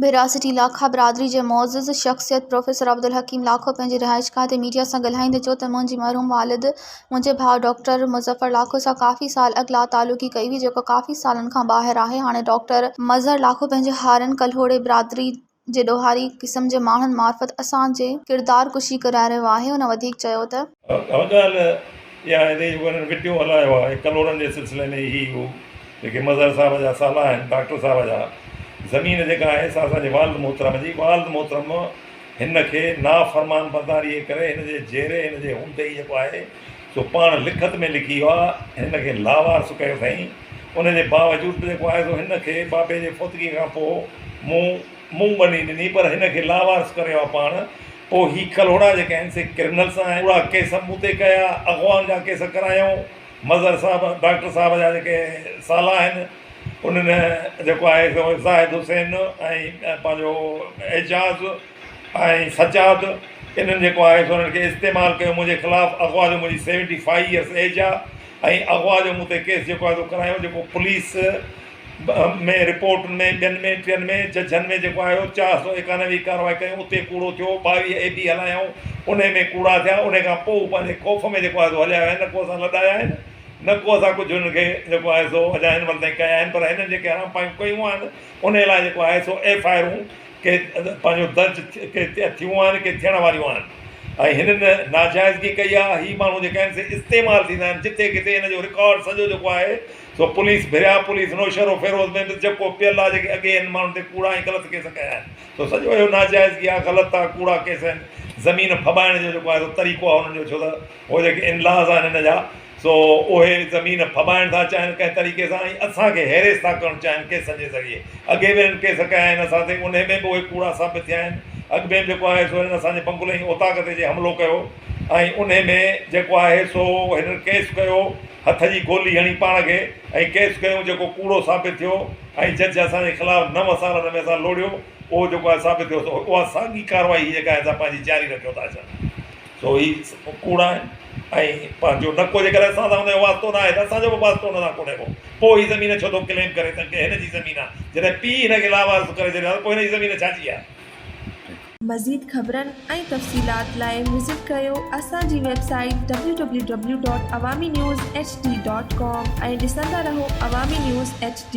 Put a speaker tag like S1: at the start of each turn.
S1: बिरासती लाखा बिरादरी जे मोअज़्ज़ज़ शख़्सियत प्रोफेसर अब्दुल हकीम लाखो पंहिंजी रिहाइशगाह ते मीडिया सां ॻाल्हाईंदे चयो त मुंहिंजी मरहूम वालिद मुंहिंजे भाउ डॉक्टर मुज़फ़्फ़र लाखो सां काफ़ी साल अॻु लातालुक़ी कई हुई, जेको काफ़ी सालनि खां ॿाहिरि आहे। हाणे डॉक्टर मज़हर लाखो पंहिंजे हारियुनि कल्होड़े बिरादरी जे ॾोहारी क़िस्म जे माण्हुनि मार्फ़त असांजे किरदार कुशी कराए रहियो आहे। हुन वधीक चयो त
S2: वीडियो हलायो आहे कलोड़नि जे सिलसिले में ई हो जेके मज़हर साहिब जा साला आहिनि, डॉक्टर साहिब जा ज़मीन जेका आहे सा असांजे वालिद मोहतरम जी। वालिद मोहतरम हिन खे नाफ़रमान बरदारीअ करे हिन जे जेरे हिन जे हूंदे ई जेको आहे सो पाण लिखत में लिखी वियो आहे, हिन खे लावारस कयो अथईं। उन जे बावजूदि जेको आहे सो हिन खे बाबे जे फुतगी खां पोइ मुंहुं बनी ॾिनी, पर हिन खे लावारस करे वियो पाण। पोइ ही कलोड़ा जेके आहिनि से क्रिमिनल्स आहिनि, उहा केस मूं ते कया, अॻवान जा केस करायूं। मज़हर साहिबु डॉक्टर साहिब जा जेके साला आहिनि उन्हनि जेको आहे सो ज़ाहिद हुसैन ऐं पंहिंजो एजाज़ ऐं सजाद इन्हनि जेको आहे सो उन्हनि खे इस्तेमालु कयो मुंहिंजे ख़िलाफ़ु। अॻवा जो मुंहिंजी 75 ईयर्स एज आहे ऐं अॻवा जो मूं ते केस जेको आहे सो करायो, जेको पुलिस में रिपोर्टुनि में ॿियनि में टियनि में जजनि में जेको आहे 491 कार्रवाई कयूं, उते कूड़ो थियो। 22 AB हलायूं, उन में कूड़ा थिया। उन खां पोइ पंहिंजे ख़ौफ़ में जेको आहे सो हलिया विया आहिनि, न को असां लॾाया आहिनि, न को असां कुझु हुननि खे जेको आहे सो अञा हिन महिल ताईं कया आहिनि। पर हिननि जेके हरामपायूं कयूं आहिनि उन लाइ जेको आहे सो FIR के पंहिंजो दर्ज के थियूं आहिनि, के थियण वारियूं आहिनि। ऐं हिननि नाजाइज़गी कई आहे। ही माण्हू जेके आहिनि से इस्तेमालु थींदा आहिनि जिते किथे। हिन जो रिकॉर्ड सॼो जेको आहे सो पुलिस भिरिया, पुलिस नौशरो फेरोज़ में बि जेको पियल आहे, जेके अॻे हिन माण्हुनि ते कूड़ा ऐं ग़लति केस कया आहिनि, सो सॼो इहो नाजाइज़गी आहे, ग़लति आहे, कूड़ा केस आहिनि। ज़मीन फबाइण जो जेको आहे सो तरीक़ो आहे हुननि जो, छो त उहे जेके इनलाज़ आहिनि हिन जा सो उहे ज़मीन फबाइण था चाहिनि कंहिं तरीक़े सां, ऐं असांखे हैरेस था करणु चाहिनि केसनि जे ज़रिए। अॻे बि हिननि केस कया आहिनि असां ते, उन में बि उहे कूड़ा साबित थिया आहिनि। अॻु में जेको आहे सो हिन असांजे बंगले जी ओताक़ ते जे हमलो कयो ऐं उन में जेको आहे सो हिननि केस कयो, हथ जी गोली हणी पाण खे ऐं केस कयूं, जेको कूड़ो साबित थियो ऐं जज असांजे ख़िलाफ़ु 9 साल हुन में असां लोड़ियो, उहो जेको आहे साबित थियो। उहा साॻी कार्रवाई जेका आहे असां पंहिंजी जारी रखियो था अचनि। सो ही कूड़ा आहिनि ऐं पंहिंजो नको जेकर असां सां हुनजो वास्तो न आहे त असांजो बि वास्तो हुन सां कोन्हे को। पोइ ही ज़मीन छो थो क्लेम करे त हिन जी ज़मीन आहे, जॾहिं पीउ हिन खे लावारस करे छॾियो आहे, पोइ हिन जी ज़मीन छाजी आहे।
S3: मज़ीद ख़बरनि ऐं तफ़सीलात लाइ विज़िट कयो असांजी वेबसाइट www.awamiNewsHD.com ऐं ॾिसंदा रहो अवामी न्यूज़ HD।